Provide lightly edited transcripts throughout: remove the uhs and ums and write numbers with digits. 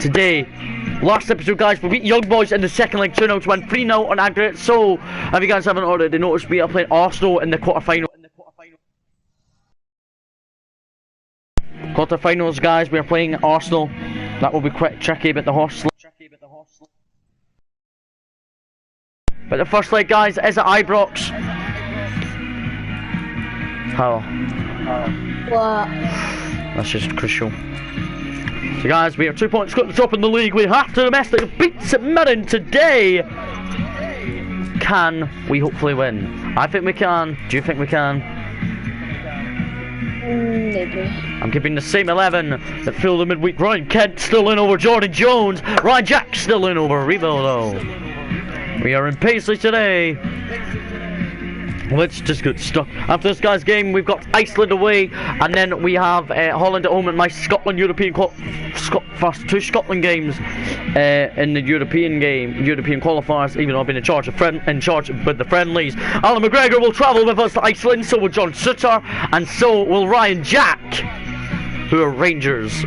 today. Last episode, guys, we beat Young Boys in the second leg 2-0 to win 3-0 on aggregate. So, if you guys haven't already noticed, we are playing Arsenal in the quarterfinal. Quarterfinals, guys, we are playing Arsenal. That will be quite tricky, but the horse. But the first leg, guys, is at Ibrox. How? What? That's just crucial. So, guys, we are 2 points got the top in the league. We have to domestic beat St Mirren today. Can we hopefully win? I think we can. Do you think we can? Maybe. I'm keeping the same 11 that filled the midweek. Ryan Kent still in over Jordan Jones. Ryan Jack still in over Rebo though. We are in Paisley today. Let's just get stuck. After this guy's game, we've got Iceland away, and then we have Holland at home in my Scotland European first 2 Scotland games in the European qualifiers. Even though I've been in charge with the friendlies. Alan McGregor will travel with us to Iceland. So will John Sutter, and so will Ryan Jack, who are Rangers.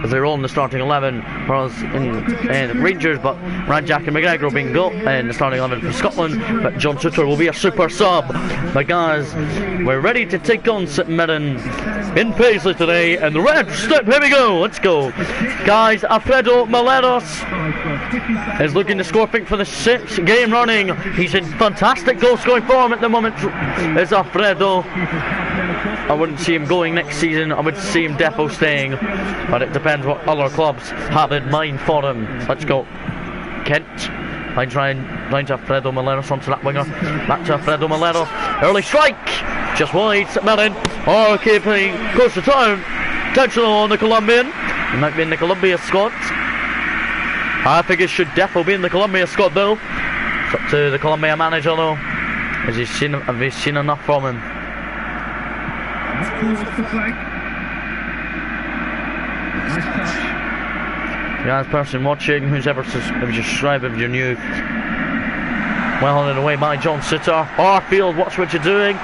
They're all in the starting 11 for us in Rangers, but Ryan Jack and McGregor will be in the starting 11 for Scotland, but John Sutter will be a super sub. But guys, we're ready to take on St Mirren in Paisley today, and the red step, here we go, let's go. Guys, Alfredo Morelos is looking to score, I think, for the 6th game running. He's in fantastic goal scoring form at the moment, is Alfredo. I wouldn't see him going next season. I would see him defo staying, but it depends what other clubs have in mind for him. Let's go. Kent. Line to Alfredo Morelos onto that winger. Back to Alfredo Morelos. Early strike. Just wide. St Mirren are keeping close to town. Intentional on the Colombian. He might be in the Colombia squad. I think it should defo be in the Colombia squad though. It's up to the Colombia manager though. Have you seen enough from him? Guys, person watching, who's ever subscribed if you're new. Well on and away by John Sutter. Arfield, watch what you're doing.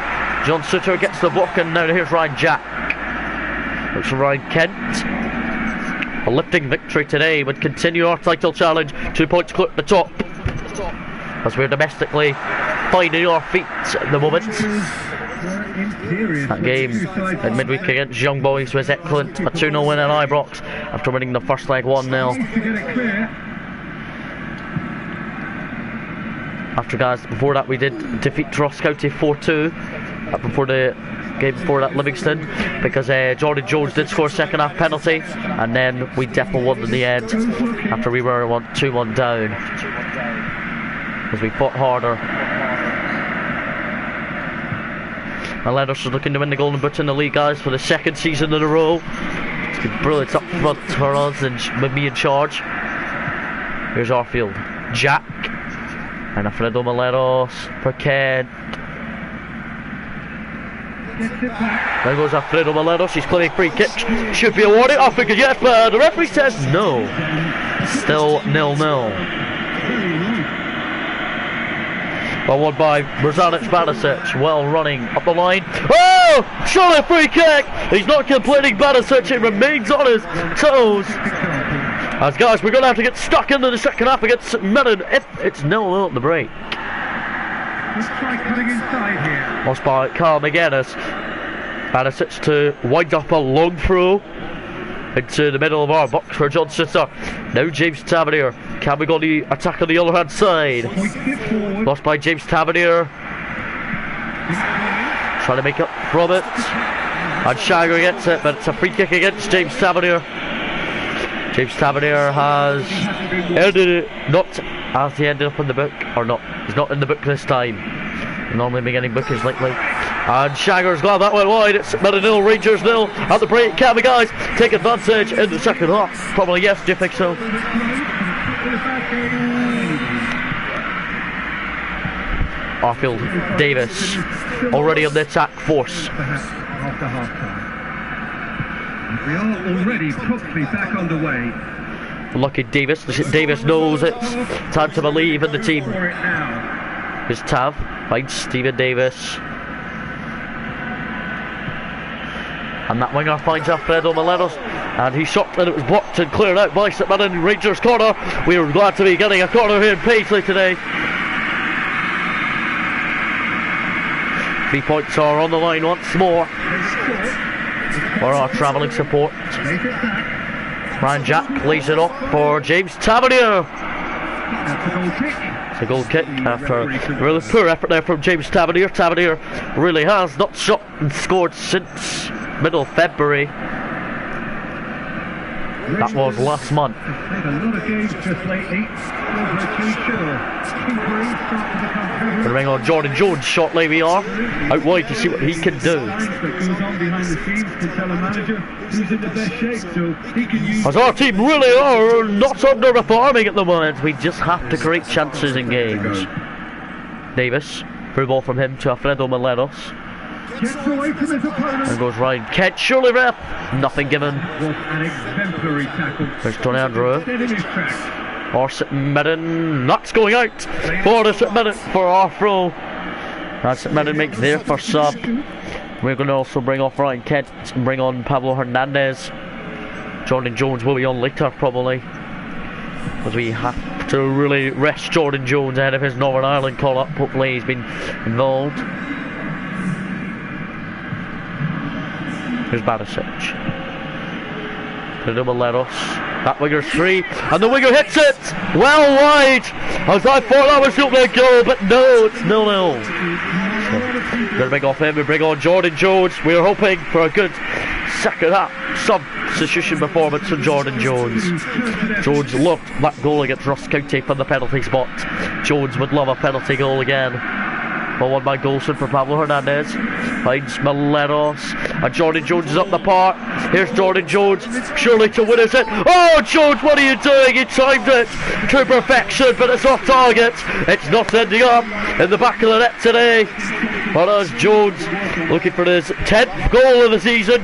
John Sutter gets the block, and now here's Ryan Jack. Looks for Ryan Kent. A lifting victory today would continue our title challenge. 2 points clear at the top, as we're domestically finding our feet at the moment. That game in midweek against Young Boys was excellent. A 2-0 win at Ibrox after winning the first leg 1-0. After, guys, before that we did defeat Ross County 4-2 before the game before that, Livingston, because Jordan Jones did score a second half penalty, and then we definitely won in the end after we were 2-1 down, as we fought harder. Morelos is looking to win the Golden Boot in the league, guys, for the 2nd season in a row. It's been brilliant up front for us, and with me in charge. Here's Arfield. Jack. And Alfredo Morelos for Kent. There goes Alfredo Morelos. He's playing free kick. Should be awarded. I think yes, but the referee says no. Still 0-0. Well, won by Brazanic Barisic, well running up the line. Oh! Surely a free kick! He's not completing Barisic, it remains on his toes. As guys, we're going to have to get stuck into the second half against St Mirren if it's 0-0 at the break. Let's try cutting inside here. Lost by Carl McGuinness. Barisic to wind up a long throw into the middle of our box for John Sutter. Now James Tavernier. Can we go the attack on the other hand side? Lost by James Tavernier. Trying to make up from it. And Shagger gets it, but it's a free kick against James Tavernier. James Tavernier has ended it. Not as he ended up in the book, or not. He's not in the book this time. Normally beginning book is likely. And Shagger's glad that went wide. It's Mirren 0, Rangers 0 at the break. Can we, guys, take advantage in the second half? Probably yes. Do you think so? Arfield Davis already on the attack force. After half time. We are already properly back underway. Lucky Davis. Davis knows it's time to believe in the team. Here's Tav. Finds Stephen Davis. And that winger finds Alfredo Morelos. And he shot and it was blocked and cleared out by St Mirren Rangers corner. We were glad to be getting a corner here in Paisley today. 3 points are on the line once more for our travelling support. Ryan Jack lays it off for James Tavernier. It's a goal kick after a really poor effort there from James Tavernier. Tavernier really has not shot and scored since middle of February. That was last month. Gonna bring on Jordan Jones shortly. We are out wide to see what he can do. As our team really are not underperforming at the moment, we just have to create chances in games. Davis, through ball from him to Alfredo Meleros. And goes Ryan Kent, surely ref. Nothing given. There's Tony Andrew. Or St Mirren, that's going out for the St Mirren for our throw. And St Mirren makes their first sub. We're going to also bring off Ryan Kent and bring on Pablo Hernandez. Jordan Jones will be on later probably, because we have to really rest Jordan Jones ahead of his Northern Ireland call up. Hopefully he's been involved. Here's Barisic. Meleros. That winger's free, and the winger hits it well wide. As I thought that was going to go, but no, it's 0-0. So, gonna bring off him and bring on Jordan Jones. We were hoping for a good second half substitution performance from Jordan Jones. Jones loved that goal against Ross County from the penalty spot. Jones would love a penalty goal again. Ball won by Golson for Pablo Hernandez. Finds Meleros. And Jordan Jones is up the park. Here's Jordan Jones. Surely to win his it. Oh, Jones, what are you doing? He timed it to perfection, but it's off target. It's not ending up in the back of the net today. But as Jones looking for his 10th goal of the season.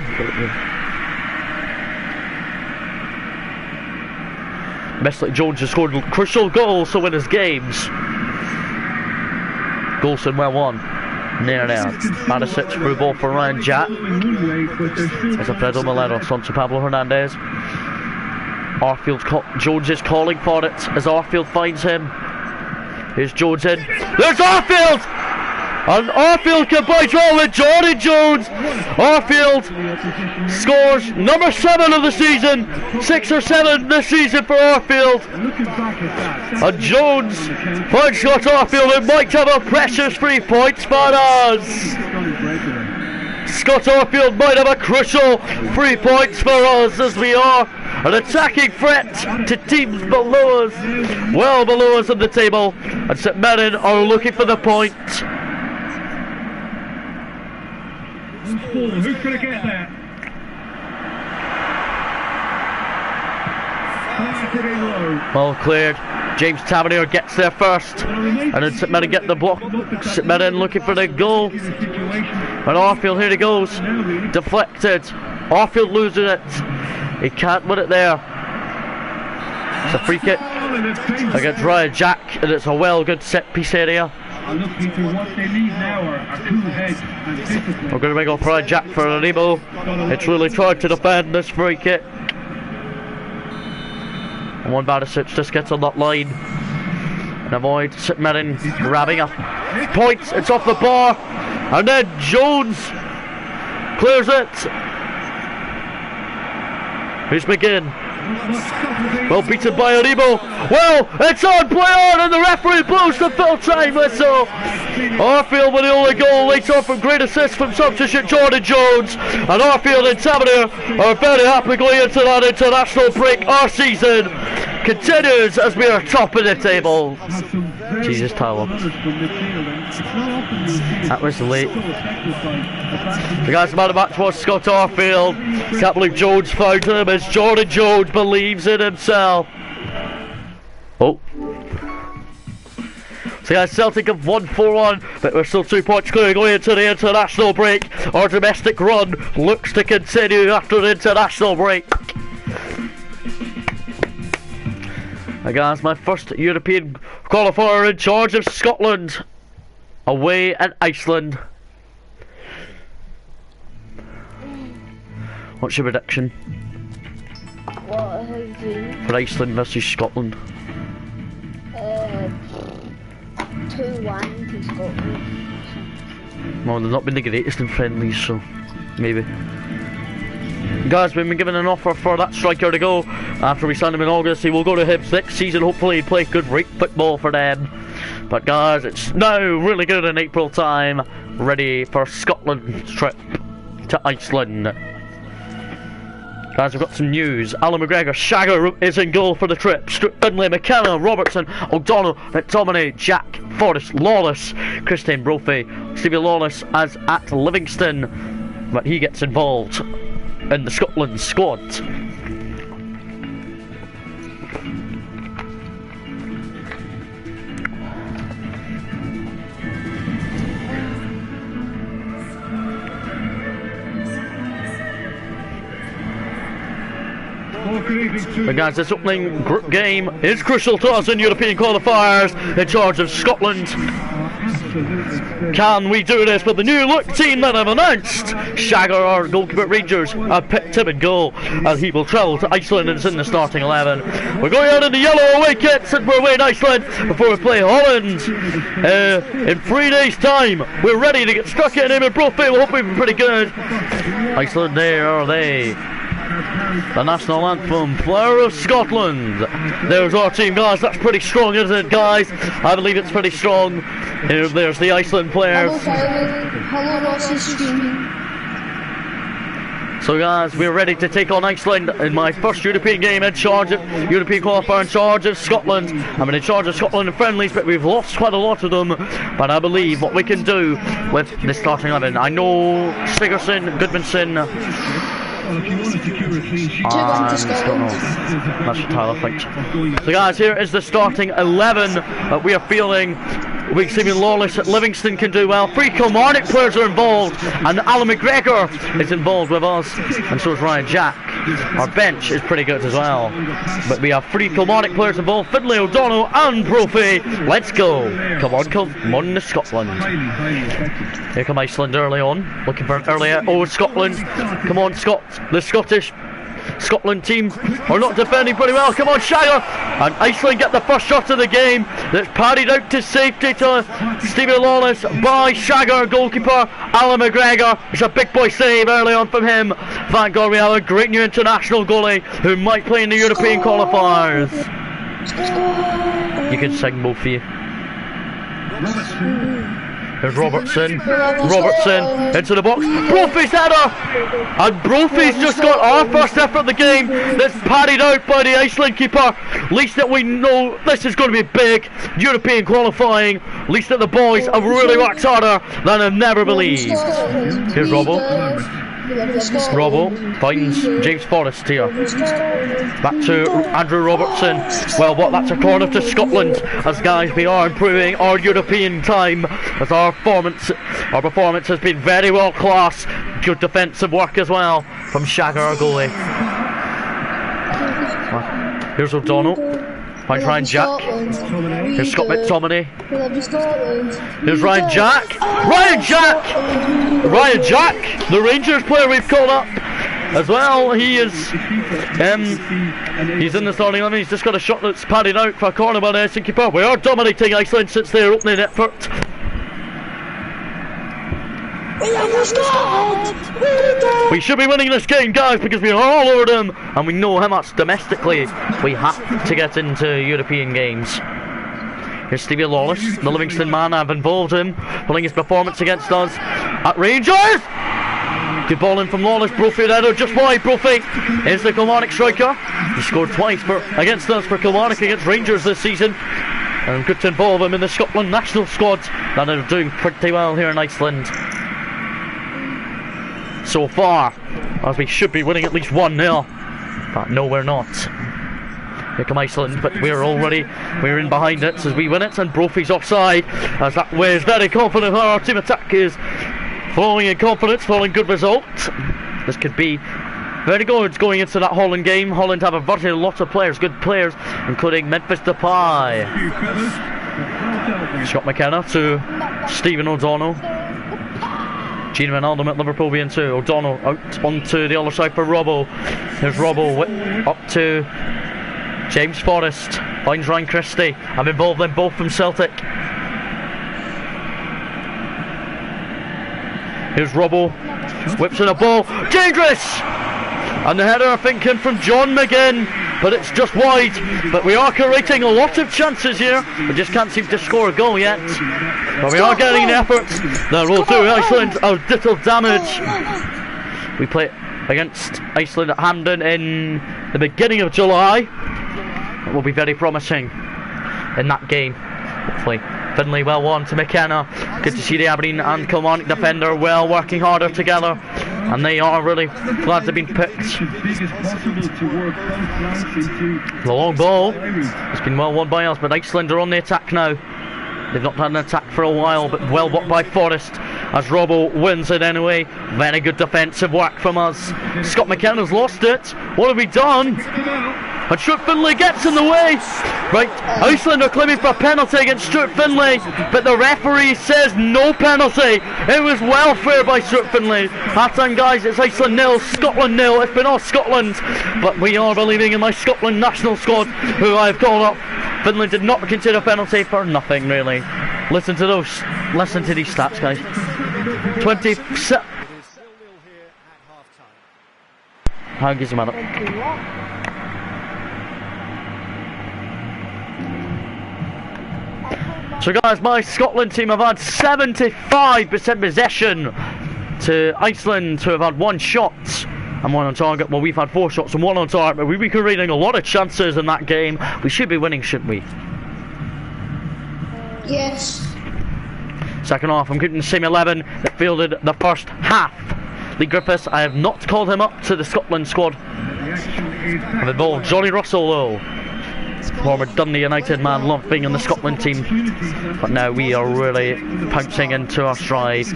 Meslick Jones has scored crucial goals to win his games. Golson well won. Near now. Barisic through ball for Ryan Jack. There's Alfredo Meleros on to Pablo Hernandez. Jones is calling for it as Arfield finds him. Here's Jones in. There's Arfield! And Arfield combines well with Jordan Jones. Arfield scores number 7 of the season. 6 or 7 this season for Arfield. And Jones finds Scott Arfield, who might have a precious 3 points for us. Scott Arfield might have a crucial 3 points for us, as we are an attacking threat to teams below us, well below us on the table. And St Mirren are looking for the point. Who's going to get there? Well cleared. James Tavernier gets there first, and then St Mirren get the block. St Mirren looking for the goal, and Arfield, here he goes, deflected. Arfield losing it. He can't win it there. It's a free kick against Ryan Jack, and it's a well good set piece area. We're going to bring off Ryan Jack for an emo. It's really tried to defend this free kick. And one Barisic just gets on that line and avoid St Mirren grabbing up points. It's off the bar, and then Jones clears it. Here's McGinn. Well beaten by Aribo. Well, it's on, play on, and the referee blows the full-time whistle. Arfield with the only goal, later on from great assist from substitute Jordan Jones. And Arfield and Tavernier are very happy going into that international break. Our season continues as we are top of the table. Jesus, Tyler. That was late. The guy's man of the match was Scott Arfield. Can't believe Jones found him as Jordan Jones believes in himself. Oh. So guys, Celtic have won 4-1, but we're still 2 points clear going into the international break. Our domestic run looks to continue after the international break. And guys, my first European qualifier in charge of Scotland, away at Iceland. What's your prediction? What have you? For Iceland versus Scotland. 2-1 to Scotland. Well, they've not been the greatest in friendlies, so maybe. Guys, we've been given an offer for that striker to go after we signed him in August. He will go to Hibs next season, hopefully play good football for them. But guys, it's now really good in April time, ready for Scotland's trip to Iceland. Guys, we've got some news. Alan McGregor, Shagger is in goal for the trip. Stuart Finlay, McKenna, Robertson, O'Donnell, McTominay, Jack, Forrest, Lawless, Christian Brophy, Stevie Lawless as at Livingston, but he gets involved in the Scotland squad. But guys, this opening group game is crucial to us in European qualifiers. In charge of Scotland. Can we do this with the new look team that I've announced? Shagger, our goalkeeper at Rangers, have picked him in goal, as he will travel to Iceland and is in the starting 11. We're going out in the yellow away kits and we're away in Iceland before we play Holland in 3 days' time. We're ready to get stuck in him and Brophy. We'll hope we'll be pretty good. Iceland, there are they. The national anthem, Flower of Scotland. There's our team, guys. That's pretty strong, isn't it, guys? I believe it's pretty strong. There's the Iceland players. So guys, we're ready to take on Iceland in my first European game in charge of European qualifier, in charge of Scotland. I've been in charge of Scotland in friendlies, but we've lost quite a lot of them. But I believe what we can do with the starting 11. I know Sigurdsson, Goodmanson. Well, if you want to secure a clean sheet, I don't know. That's what Tyler thinks. So guys, here is the starting 11 that we are feeling. We see Lawless at Livingston can do well. 3 Kilmarnock players are involved, and Alan McGregor is involved with us, and so is Ryan Jack. Our bench is pretty good as well. But we have 3 Kilmarnock players involved: Finlay, O'Donnell and Brophy. Let's go. Come on to Scotland. Here come Iceland early on, looking for an earlier. Oh, Scotland. Come on, Scots. The Scottish Scotland team are not defending pretty well. Come on, Shagger. And Iceland get the first shot of the game. That's parried out to safety to Stevie Lawless by Shagger, goalkeeper Alan McGregor. It's a big boy save early on from him. Thank God we have a great new international goalie who might play in the European qualifiers. You can sing both of you. There's Robertson into the box. Brophy's header! And Brophy's just got our first effort of the game. That's parried out by the Iceland keeper. At least that we know this is going to be big. European qualifying. At least that the boys have really worked harder than I've never believed. Here's Robbo. Robbo finds James Forrest here. Back to Andrew Robertson. Well, that's a corner to Scotland, as guys, we are improving our European time, as our performance has been very well class. Good defensive work as well from Shagger, our goalie. Here's O'Donnell. Finds Ryan Jack. Here's Scott McTominay. Here's Ryan Jack. Ryan Jack, the Rangers player we've called up as well. He is he's in the starting 11. He's just got a shot that's padded out for a corner by the Iceland keeper. We are dominating Iceland since their opening effort. We should be winning this game, guys, because we are all over them, and we know how much domestically we have to get into European games. Here's Stevie Lawless, the Livingston man. I've involved him, pulling his performance against us at Rangers. Good ball in from Lawless. Brophy there, just wide. Brophy is the Kilmarnock striker. He scored twice against us for Kilmarnock against Rangers this season. And good to involve him in the Scotland national squad that are doing pretty well here in Iceland so far, as we should be winning at least 1-0, but no, we're not. Here come Iceland, but we're in behind it as we win it, and Brophy's offside, as that way is very confident. Our team attack is flowing in confidence, following good results. This could be very good going into that Holland game. Holland have a very lot of players, good players, including Memphis Depay. Scott McKenna to Stephen O'Donnell. Gino Wijnaldum at Liverpool being 2. O'Donnell out onto the other side for Robbo. There's Robbo up to James Forrest. Finds Ryan Christie. I'm involved in both from Celtic. Here's Robbo. Whips in a ball. Dangerous! And the header, I think, came from John McGinn, but it's just wide. But we are creating a lot of chances here. We just can't seem to score a goal yet. But we are getting the effort. That will do Iceland a little damage. We play against Iceland at Hampden in the beginning of July. It will be very promising in that game, hopefully. Finlay well won to McKenna. Good to see the Aberdeen and Kilmarnock defender well working harder together. And they are really glad they've been picked. The long ball. It's been well won by us, but Iceland are on the attack now. They've not had an attack for a while, but well blocked by Forrest as Robbo wins it anyway. Very good defensive work from us. Scott McKenna's lost it. What have we done? And Stuart Finlay gets in the way. Right, Iceland are claiming for a penalty against Stuart Finlay, but the referee says no penalty. It was well fair by Stuart Finlay. Half time, guys, it's Iceland 0, Scotland 0. It's been all Scotland, but we are believing in my Scotland national squad, who I've called up. Finlay did not consider a penalty for nothing, really. Listen to these stats, guys. 27. How gives him up? So guys, my Scotland team have had 75% possession to Iceland, who have had 1 shot and 1 on target. Well, we've had 4 shots and 1 on target, but we've been creating a lot of chances in that game. We should be winning, shouldn't we? Yes. Second half, I'm keeping the same 11 that fielded the first half. Lee Griffiths, I have not called him up to the Scotland squad. I've involved Johnny Russell though. Former Dundee United man, loved being in the Scotland team, but now we are really pouncing into our stride.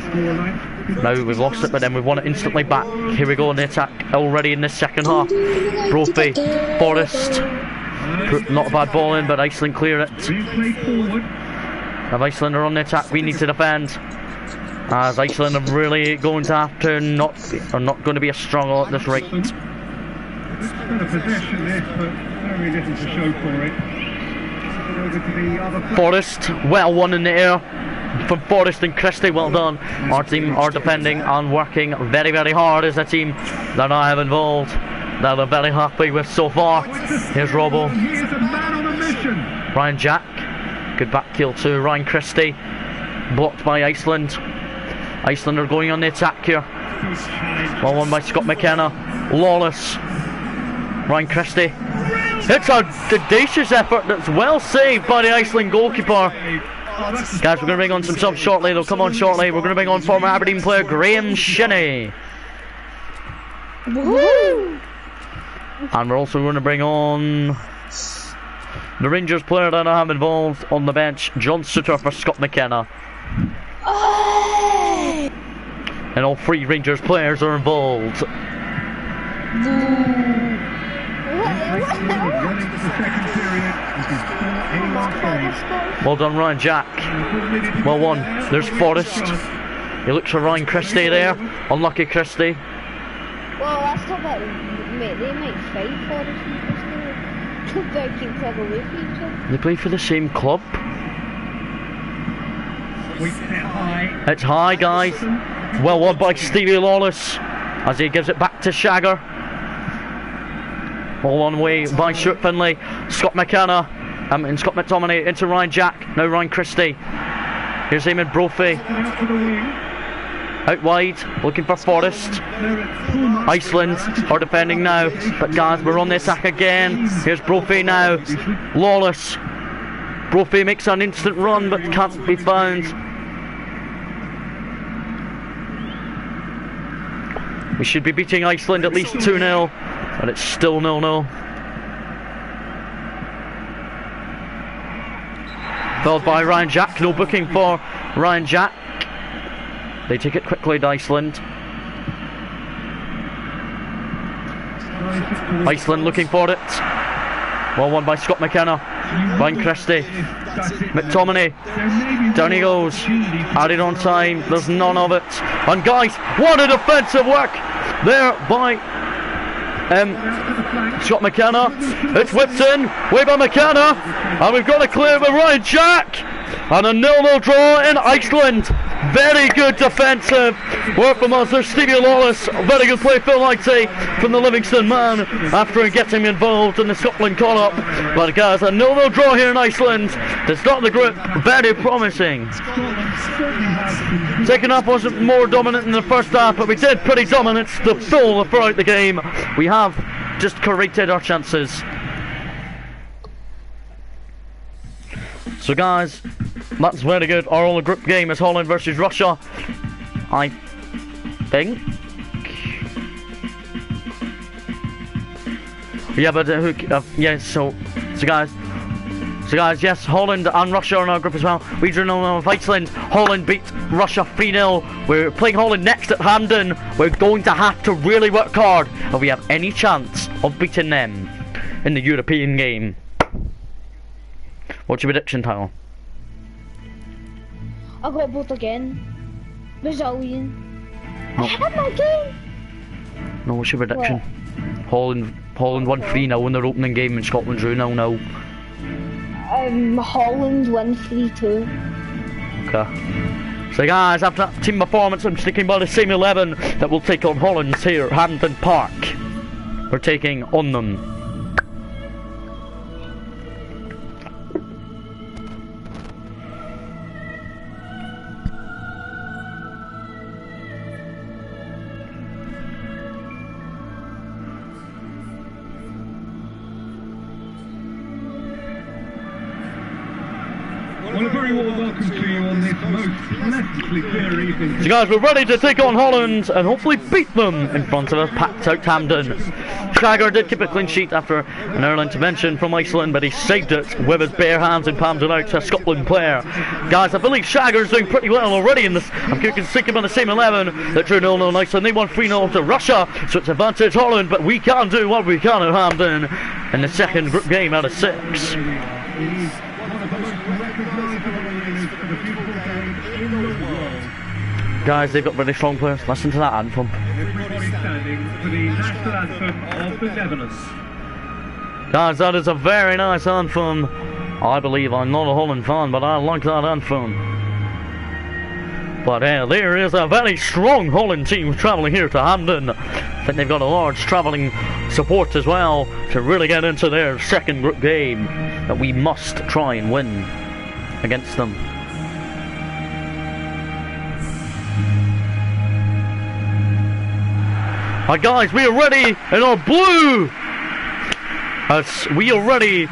Now we've lost it, but then we've won it instantly back. Here we go in the attack already in this second half. Brophy, Forrest, not a bad ball in, but Iceland clear it. If Iceland are on the attack, we need to defend, as Iceland are really going to have to not going to be a struggle at this rate. Very little to show for it. Forrest, well won in the air from Forrest and Christie, well done. Our team are defending and working very, very hard as a team that I have involved, that I'm very happy with so far. Here's Robbo. Ryan Jack, good back kill to Ryan Christie, blocked by Iceland. Iceland are going on the attack here. Well won by Scott McKenna. Lawless, Ryan Christie. It's a audacious effort that's well saved by the Iceland goalkeeper. Guys, we're going to bring on some subs shortly. They'll come on shortly. We're going to bring on former Aberdeen player Graham Shinney. Woo! And we're also going to bring on the Rangers player that I have involved on the bench, John Suter for Scott McKenna. Oh! And all 3 Rangers players are involved. Well done, Ryan Jack. Well won. There's Forrest. He looks for Ryan Christie there. Unlucky Christie. Well, that's not that. Mate, they might fight Forrest and Christie. They keep trying away from each other. They play for the same club. It's high, guys. Well won by Stevie Lawless as he gives it back to Shagger. Ball on way by Stuart Finlay. Scott McKenna and Scott McTominay into Ryan Jack. Now Ryan Christie. Here's Eamon Brophy. Out wide, looking for Forrest. Iceland are defending now, but guys, we're on the attack again. Here's Brophy now. Lawless. Brophy makes an instant run, but can't be found. We should be beating Iceland at least 2-0. But it's still 0-0. Followed by Ryan Jack. No booking for Ryan Jack. They take it quickly to Iceland. Iceland looking for it. Well won by Scott McKenna. Ryan Christie. McTominay. Down he goes. Added on time. There's none of it. And guys, what a defensive work there by Scott McKenna. It's whipped in. Way by McKenna. And we've got a clear with Ryan Jack. And a 0-0 draw in Iceland. Very good defensive work from us. There's Stevie Lawless. Very good play, Phil Lighty from the Livingston man after getting involved in the Scotland call-up. But guys, a 0-0 draw here in Iceland to start the group. Very promising. Second half wasn't more dominant in the first half, but we did pretty dominant the full throughout the game. We have just created our chances. So guys, that's very good. Our only group game is Holland versus Russia, I think. Yeah, but yeah. So guys, yes, Holland and Russia are in our group as well. We drew 0-0 with Iceland. Holland beat Russia 3-0. We're playing Holland next at Hampden. We're going to have to really work hard if we have any chance of beating them in the European game. What's your prediction, Tyler? I got both again. Brazilian. No. I had my game. No, what's your prediction? What? Holland won 3-0 in their opening game and Scotland drew 0-0. Holland win 3-2. Okay. So guys, after that team performance, I'm sticking by the same 11 that will take on Holland here at Hampden Park. We're taking on them. Well, a very warm welcome to you on this most pleasantly clear evening. So guys, we're ready to take on Holland and hopefully beat them in front of a packed out Hampden. Shagger did keep a clean sheet after an early intervention from Iceland, but he saved it with his bare hands and palmed it out to a Scotland player. Guys, I believe Shagger's doing pretty well already in this. I'm thinking on the same 11 that drew 0-0 in Iceland. They won 3-0 to Russia, so it's advantage Holland, but we can do what we can at Hampden in the second group game out of 6. Guys, they've got really strong players. Listen to that anthem. Everybody standing for the national anthem of the Netherlands. Guys, that is a very nice anthem. I believe I'm not a Holland fan, but I like that anthem. But there is a very strong Holland team travelling here to Hampden. I think they've got a large travelling support as well to really get into their second group game that we must try and win against them. Alright guys, we are ready in our blue! As we are ready,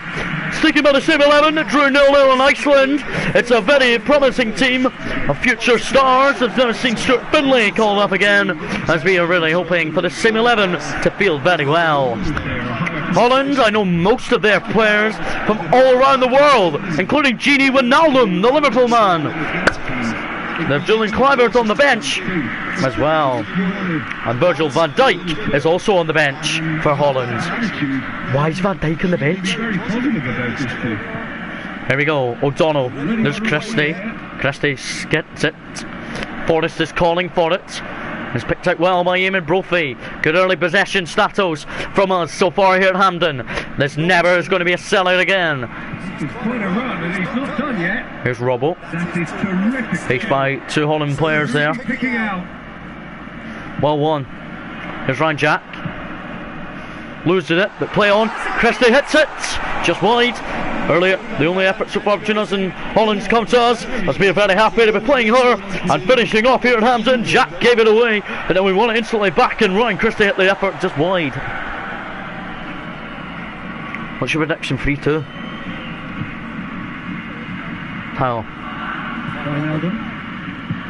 sticking by the same 11 that drew 0-0 in Iceland. It's a very promising team of future stars. I've never seen Stuart Finlay called up again, as we are really hoping for the same 11 to field very well. Holland, I know most of their players from all around the world, including Gini Wijnaldum, the Liverpool man. There's Julian Kluivert on the bench as well, and Virgil van Dijk is also on the bench for Holland. Why is Van Dijk on the bench? Here we go, O'Donnell, there's Christie. Christie gets it. Forrest is calling for it. It's picked out well by Eamon Brophy. Good early possession status from us so far here at Hampden. This never is going to be a sellout again. It's quite a run and he's not done yet. Here's Robbo. That is terrific. Faced by two Holland players there. Picking out. Well won. Here's Ryan Jack. Loses it, but play on. Christie hits it. Just wide. Earlier, the only effort so far between us and Holland's come to us. As we are very happy to be playing her and finishing off here at Hampden. Jack gave it away, but then we won it instantly back, and Ryan Christie hit the effort just wide. What's your prediction? 3-2. Tyler.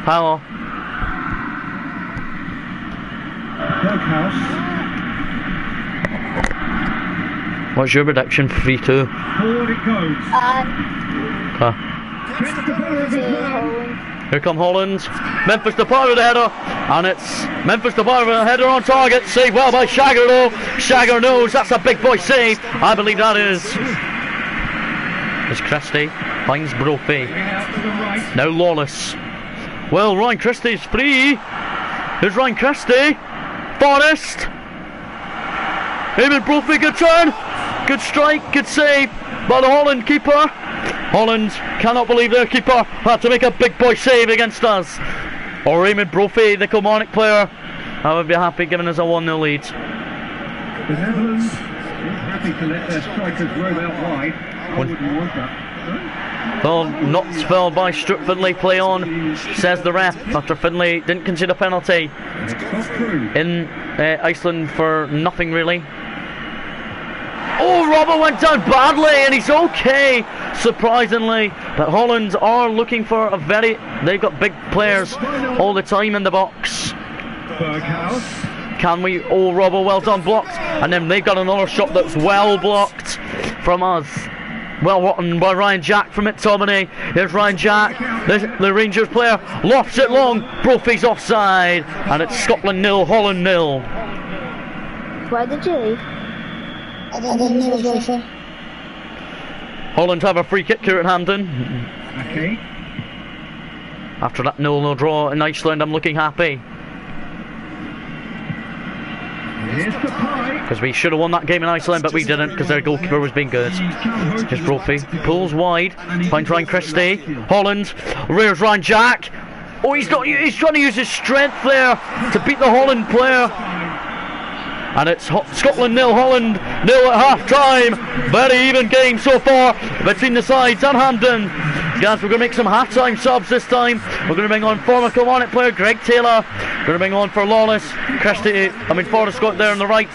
Tyler. Berghaus. What's your prediction? 3-2. Forward it goes. Here come Holland. Memphis Depay with the header, and it's Memphis Depay with a header on target. Saved well by Shagger though. Shagger knows that's a big boy save. I believe that is. As Christie finds Brophy. Now Lawless. Well, Ryan Christie's free. Here's Ryan Christie. Forrest. Eamon Brophy, good turn. Good strike, good save by the Holland keeper. Holland cannot believe their keeper had to make a big boy save against us. Or Eamon Brophy, the Kilmarnock player. I would be happy giving us a 1-0 lead. The Netherlands is happy to let their strikers roam out wide. I wouldn't want that. Well, not spelled by Stuart Finlay, play on, says the ref, after Finlay didn't concede a penalty in Iceland for nothing really. Oh, Robbo went down badly and he's okay, surprisingly. But Holland are looking for a very... They've got big players all the time in the box. Can we... Oh, Robbo, well done, blocked. And then they've got another shot that's well blocked from us. Well rotten by Ryan Jack from McTominay. Here's Ryan Jack, the Rangers player, lofts it long. Brophy's offside. And it's Scotland 0, Holland 0. Why did you leave? I didn't know as well, sir. Holland have a free kick here at Hampden. Okay. After that 0-0 draw in Iceland, I'm looking happy. Because we should have won that game in Iceland, but we didn't because their goalkeeper was being good. Here's Brophy, pulls wide, finds Ryan Christie. Holland, rears Ryan Jack. Oh, he's trying to use his strength there to beat the Holland player. And it's Scotland 0, Holland 0 at half time. Very even game so far between the sides at Hampden. Guys, we're going to make some half-time subs this time. We're going to bring on former Kilmarnock player Greg Taylor. We're going to bring on for Lawless. Forrest got there on the right.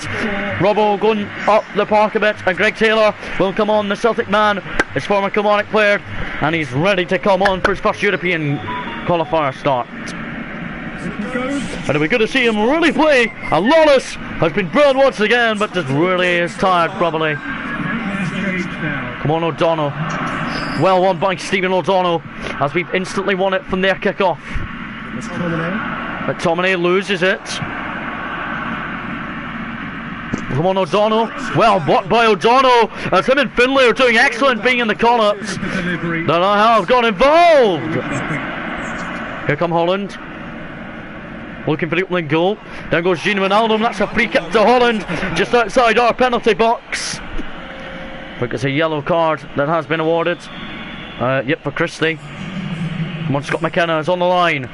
Robbo going up the park a bit. And Greg Taylor will come on, the Celtic man. His former Kilmarnock player. And he's ready to come on for his first European qualifier start. And it'll be good to see him really play. And Lawless has been brilliant once again, but just really is tired probably. Come on, O'Donnell. Well won by Stephen O'Donnell as we've instantly won it from their kick-off. McTominay loses it. Come on, O'Donnell. Well blocked by O'Donnell as him and Finlay are doing excellent being in the call-ups. Then I have got involved. Here come Holland. Looking for the opening goal. Down goes Gino Wijnaldum. That's a free kick to Holland just outside our penalty box. Look, it's a yellow card that has been awarded. Yep, for Christie. Come on, Scott McKenna is on the line.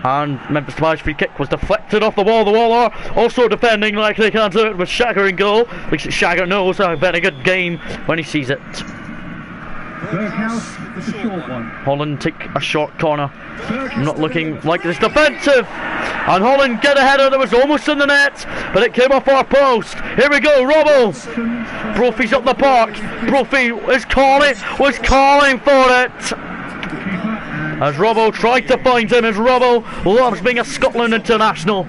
And Memphis Depay's free kick was deflected off the wall. The Wall are also defending like they can't do it with Shagger in goal. At least Shagger knows a very good game when he sees it. Berghouse with a short one. Holland take a short corner. Not looking like it's defensive. And Holland get a header that was almost in the net, but it came off our post. Here we go, Robbo. Brophy's up the park. Brophy was calling for it. As Robbo tried to find him, as Robbo loves being a Scotland international.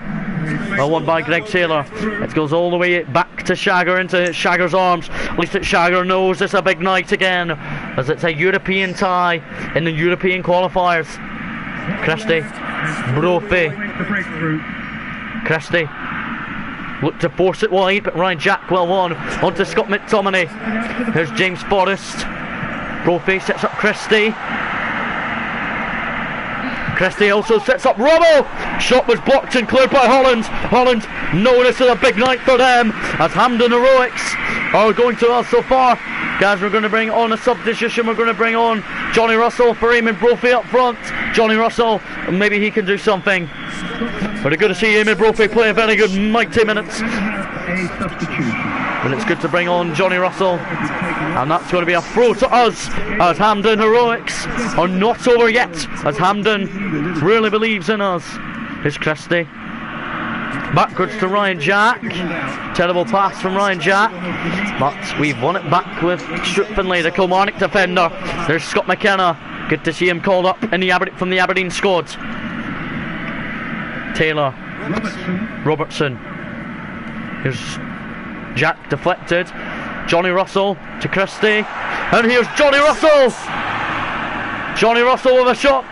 Well won by Greg Taylor. It goes all the way back to Shagger, into Shagger's arms. At least Shagger knows it's a big night again, as it's a European tie in the European qualifiers. Christie, Brophy, Christie looked to force it wide, but Ryan Jack well won onto Scott McTominay. Here's James Forrest. Brophy sets up Christie. Christie also sets up Robbo. Shot was blocked and cleared by Holland. Holland know this is a big night for them, as Hampden Heroics are going to us so far. Guys, we're going to bring on a substitution. We're going to bring on Johnny Russell for Eamon Brophy up front. Johnny Russell, maybe he can do something. But it's good to see Eamon Brophy play a very good mighty minutes. But it's good to bring on Johnny Russell. And that's going to be a throw to us, as Hampden Heroics are not over yet, as Hampden really believes in us. Here's Christie. Backwards to Ryan Jack. Terrible pass from Ryan Jack. But we've won it back with Stuart Finlay, the Kilmarnock defender. There's Scott McKenna. Good to see him called up in from the Aberdeen squad. Taylor. Robertson. Here's Jack deflected. Johnny Russell to Christie. And here's Johnny Russell. Johnny Russell with a shot.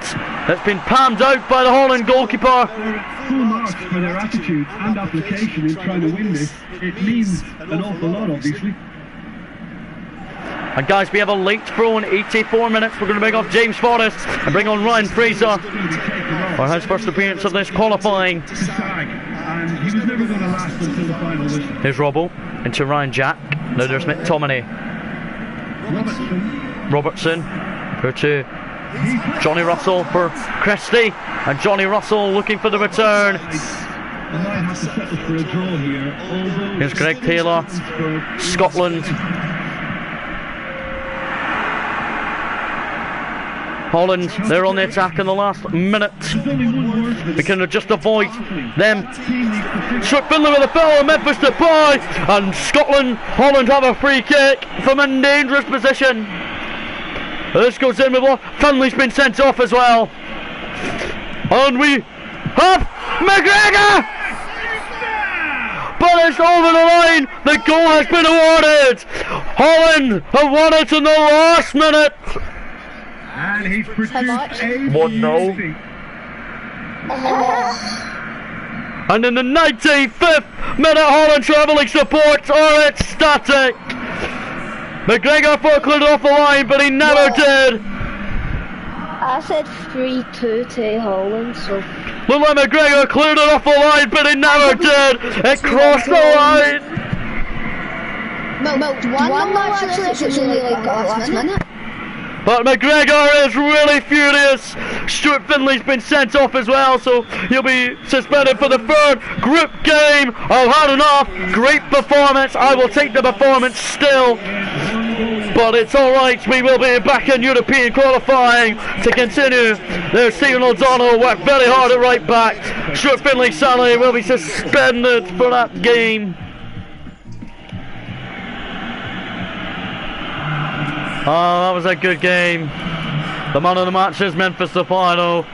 It's been palmed out by the Holland goalkeeper. Full marks for their attitude and application in trying to win this. It means an awful lot, obviously. And guys, we have a late throw in 84 minutes. We're going to bring off James Forrest and bring on Ryan Fraser for his first appearance of this qualifying. And he was never going to last until the final whistle. Here's Robbo into Ryan Jack. Now there's McTominay. Robertson. Here to Johnny Russell for Christie. And Johnny Russell looking for the return. Here's Greg Taylor. Scotland. Holland, they're on the attack in the last minute. We can just avoid them. Stuart Finlay with a foul, Memphis Depay, and Scotland, Holland have a free kick from a dangerous position. This goes in with what? Finlay's been sent off as well. And we have McGregor! But it's over the line, the goal has been awarded. Holland have won it in the last minute. And he's produced a 1-0. And in the 95th minute, Holland travelling support are ecstatic. McGregor thought cleared off the line, but he never did. I said 3-2 to Holland, so... Look like McGregor cleared it off the line, but he never did. It crossed the line. No, one actually, it was only like last minute. But McGregor is really furious. Stuart Finlay's been sent off as well, so he'll be suspended for the third group game. I've had enough. Great performance. I will take the performance still. But it's alright. We will be back in European qualifying to continue. There's Stephen O'Donnell worked very hard at right back. Stuart Finlay sadly will be suspended for that game. Oh, that was a good game. The man of the match is Memphis Depay.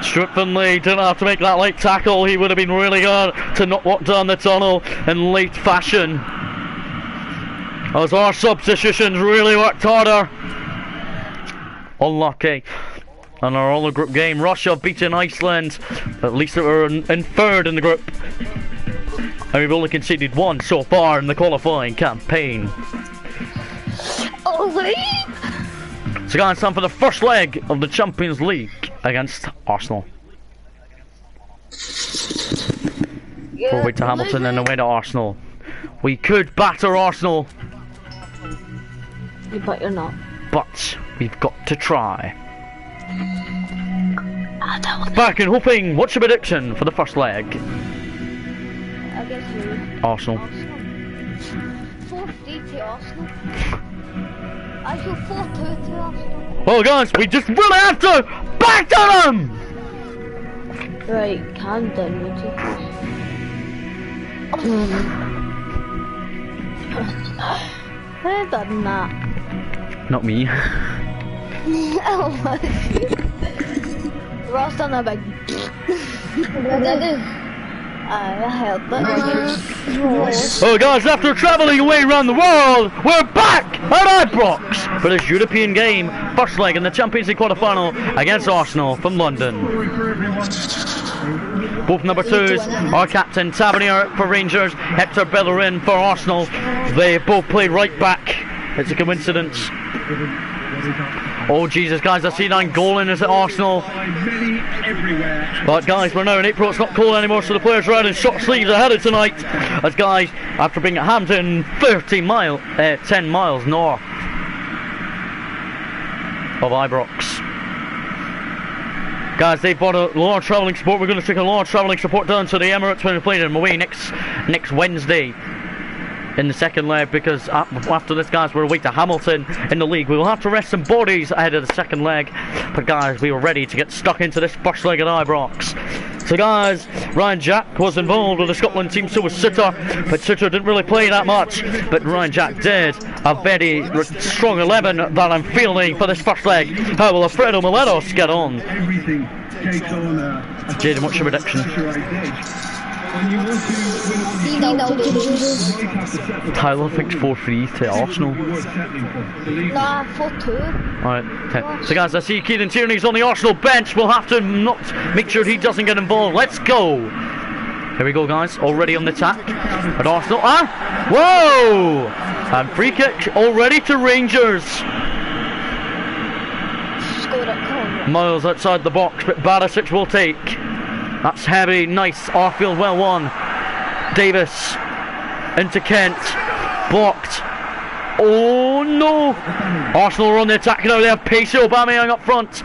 Stuart Finlay didn't have to make that late tackle. He would have been really good to not walk down the tunnel in late fashion. As our substitutions really worked harder. Unlucky. And our other group game, Russia beating Iceland. At least they were in third in the group. And we've only conceded one so far in the qualifying campaign. So guys, time for the first leg of the Champions League against Arsenal. Forward to Hamilton and away to Arsenal. We could batter Arsenal. But you're not. But we've got to try. Back and hoping. What's your prediction for the first leg? I guess Arsenal. 4-3 to Arsenal. I feel 4-2 to Arsenal. Well guys, we just really have to back to them! Right, calm down, would you please? I've done that. Not me. Oh my god. Ross done a big... What did I do? I held that. Oh guys, after travelling away around the world, we're back at Ibrox for this European game. First leg in the Champions League quarter-final against Arsenal from London. Both number twos, our captain Tavernier for Rangers, Hector Bellerin for Arsenal. They both played right back. It's a coincidence. Oh Jesus guys, I see 9 goal in at Arsenal. But guys, we're now in April, it's not cold anymore, so the players are out in short sleeves ahead of tonight. As guys, after being at Hampton 10 miles north of Ibrox. Guys, they've bought a lot of travelling support. We're going to take a lot of travelling support down to the Emirates when we play them away next Wednesday in the second leg, because after this guys we're away to Hamilton in the league. We will have to rest some bodies ahead of the second leg, but guys, we were ready to get stuck into this first leg at Ibrox. So guys, Ryan Jack was involved with the Scotland team, so was Sitter, but Sitter didn't really play that much, but Ryan Jack did. A very strong 11 that I'm fielding for this first leg. How will Alfredo Miletos get on? Jaden, what's your prediction? Tyler thinks 4-3 to Arsenal. Nah, 4-2. Alright, okay. So guys, I see Kieran Tierney's on the Arsenal bench. We'll have to not make sure he doesn't get involved. Let's go. Here we go, guys. Already on the attack. At Arsenal. Ah! Whoa! And free kick already to Rangers. Miles outside the box, but Barisic will take. That's heavy, nice. Arfield well won. Davis into Kent. Blocked. Oh no! Arsenal are on the attack now. They have Pacey Aubameyang up front.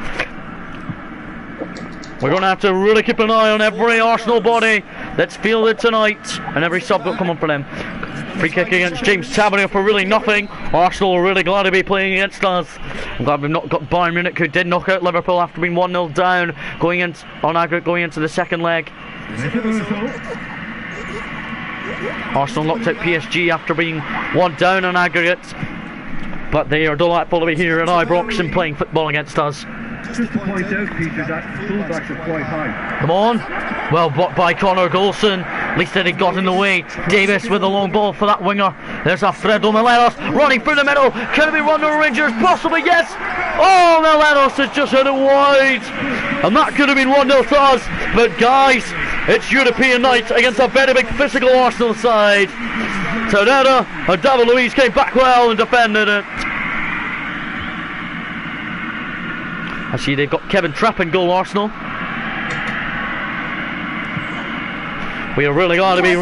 We're going to have to really keep an eye on every Arsenal body that's fielded tonight, and every sub will come on for them. Free kick against James Tavernier for really nothing. Arsenal are really glad to be playing against us. I'm glad we've not got Bayern Munich, who did knock out Liverpool after being 1-0 down, going in on aggregate, going into the second leg. Arsenal knocked out PSG after being 1 down on aggregate, but they are delightful to be here at Ibrox and playing football against us. Just to point out, Peter, that fullbacks are quite high. Come on. Well blocked by Connor Golson. At least that he got in the way. Davis with a long ball for that winger. There's Alfredo Meleros running through the middle. Can it be run to Rangers? Possibly, yes. Oh, Meleros has just hit it wide. And that could have been 1-0 to us. But guys, it's European night against a very big physical Arsenal side. Torreira and David Luiz came back well and defended it. I see they've got Kevin Trapp in goal, Arsenal. We are really glad to be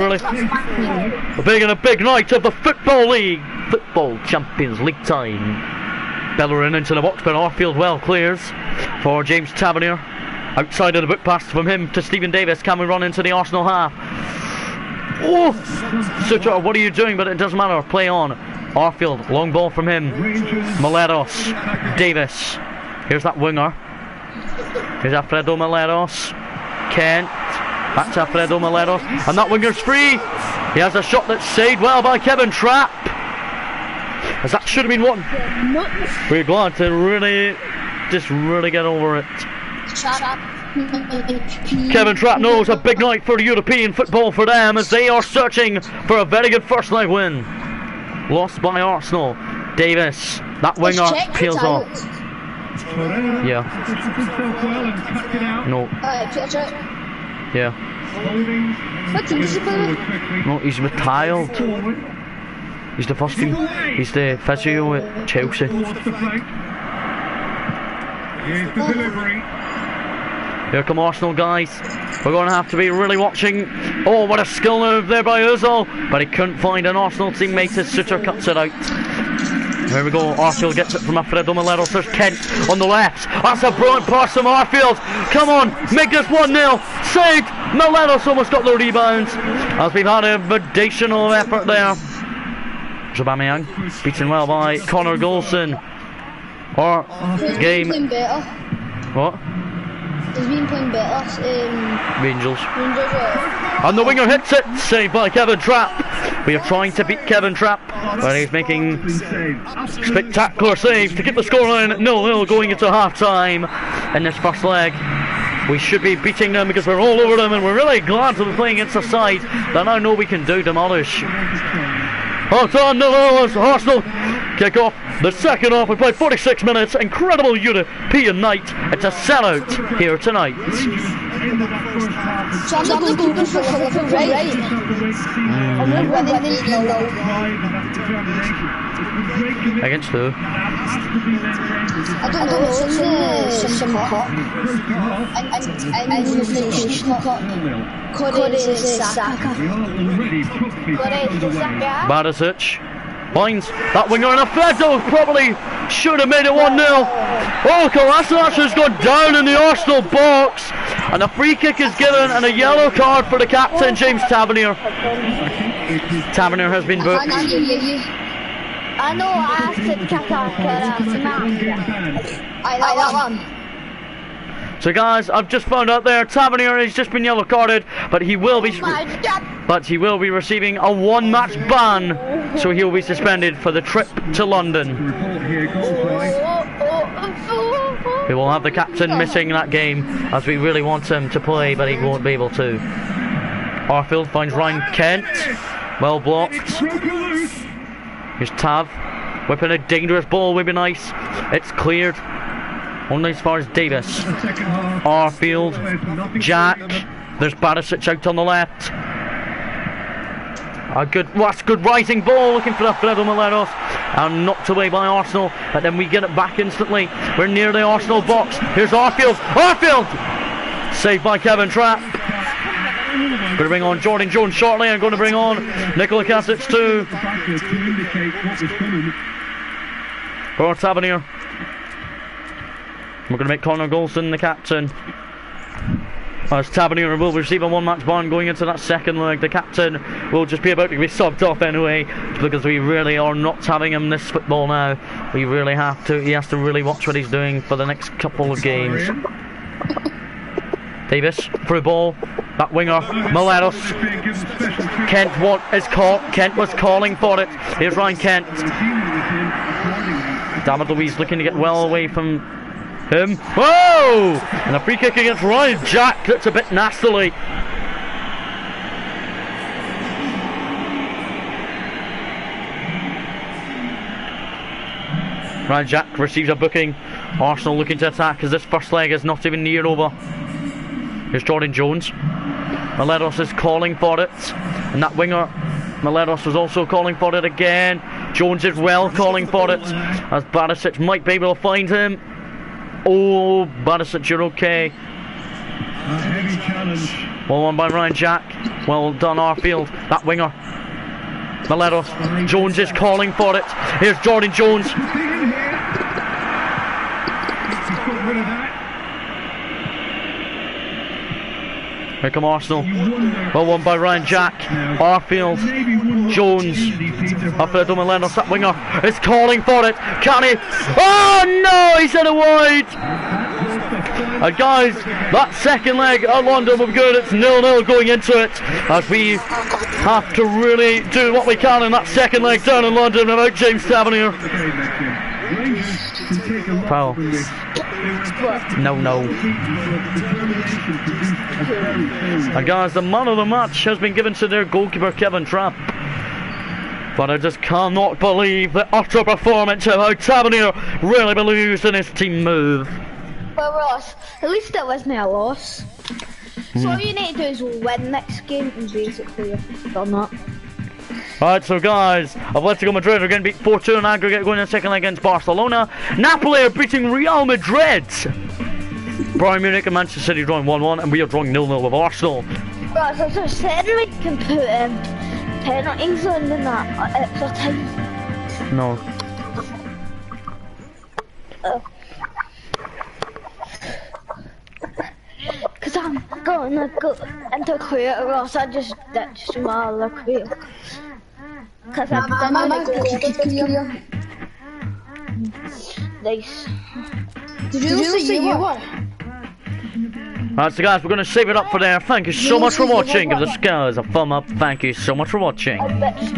big in a big night of the Football League. Football Champions League time. Bellerin into the box, but Arfield well clears for James Tavernier. Outside of the boot pass from him to Stephen Davis. Can we run into the Arsenal half? Oh! Sutter, what are you doing? But it doesn't matter. Play on. Arfield, long ball from him. Meleros. Davis. Here's that winger. Here's Alfredo Meleros. Kent. Back to Alfredo Meleros. And that winger's free. He has a shot that's saved well by Kevin Trapp. As that should have been one. We're glad to really get over it. Kevin Trapp knows a big night for European football for them as they are searching for a very good first leg win. Lost by Arsenal. Davis. That winger peels off. Yeah. No. Yeah. No, he's retired. He's the first team. He's the physio at Chelsea. Here come Arsenal, guys. We're going to have to be really watching. Oh, what a skill move there by Ozil. But he couldn't find an Arsenal teammate as Sutter cuts it out. There we go, Arfield gets it from Alfredo Meleros. There's Kent on the left. That's a brilliant pass from Arfield. Come on, make this 1-0. Saved. Meleros almost got the rebound. As we've had a foundational effort there. Aubameyang beaten well by Connor Golson. Or game. What? He's been playing better. Rangers. And the winger hits it. Saved by Kevin Trapp. We are trying to beat Kevin Trapp, but he's making spectacular saves to keep the scoreline at 0-0 going into half-time in this first leg. We should be beating them because we're all over them, and we're really glad to be playing against a side that I know we can demolish. It's on 0-0 Arsenal kick off the second half. We played 46 minutes. Incredible European night. It's a sellout here tonight. Against who? I don't know, some pot. Barisic finds that winger, and Alfredo probably should have made it 1-0. Oh, Kolasinac has gone down in the Arsenal box, and a free kick is given and a yellow card for the captain, James Tavernier. Tavernier has been booked. I know, I asked it, I like that one. So guys, I've just found out there, Tavernier has just been yellow carded, but he will be receiving a 1-match ban, so he'll be suspended for the trip to London. We will have the captain missing that game, as we really want him to play, but he won't be able to. Arfield finds Ryan Kent, well blocked. Here's Tav, whipping a dangerous ball, would be nice. It's cleared. Only as far as Davis. Arfield, Jack, There's Barisic out on the left. That's good rising ball, looking for Alfredo Morelos, and knocked away by Arsenal, but then we get it back instantly. We're near the Arsenal box. Here's Arfield. Saved by Kevin Trapp. Going to bring on Jordan Jones shortly. I'm going to bring on Nikola Kasic too. For Tavernier. We're going to make Connor Golson the captain. As Tavernier will receive a one-match ban going into that second leg. The captain will just be about to be subbed off anyway, because we really are not having him this football now. We really have to. He has to really watch what he's doing for the next couple of games. Davis, through ball. That winger, Morelos. Kent was calling for it. Here's Ryan Kent. David Luiz looking to get well away from him. Whoa! And a free kick against Ryan Jack. That's a bit nastily. Ryan Jack receives a booking. Arsenal looking to attack as this first leg is not even near over. Here's Jordan Jones. Morelos is calling for it. And that winger, Morelos was also calling for it again. Jones is well calling for it, as Barisic might be able to find him. Oh, Barisic, you're okay. Well won by Ryan Jack. Well done, Arfield. That winger, Morelos. Jones is calling for it. Here's Jordan Jones. Here come Arsenal. Well won by Ryan Jack. Arfield. Jones. Alfredo Morelos, that winger, is calling for it. Can he? Oh no, he's in a wide. And guys, that second leg at London was good. It's 0-0 going into it, as we have to really do what we can in that second leg down in London without James Tavernier. Foul. No. And guys, the man of the match has been given to their goalkeeper Kevin Trapp. But I just cannot believe the utter performance of how Tavernier really believes in his team move. Well, Ross, at least it wasn't a loss. So all you need to do is win next game, and basically you've done that. Alright, so guys, Atletico Madrid are going to beat 4-2 in aggregate going in the second leg against Barcelona. Napoli are beating Real Madrid. Bayern Munich and Manchester City drawing 1-1, and we are drawing 0-0 with Arsenal. Right, so said we can put penalties on in that extra time. No. Because I'm going to go into Korea, or else I just ditched my other Korea. Because I'm going to go. Nice. Did you say you won? Alright, so guys, we're going to save it up for there. Thank you so much for watching. Give the guys a thumb up. Thank you so much for watching.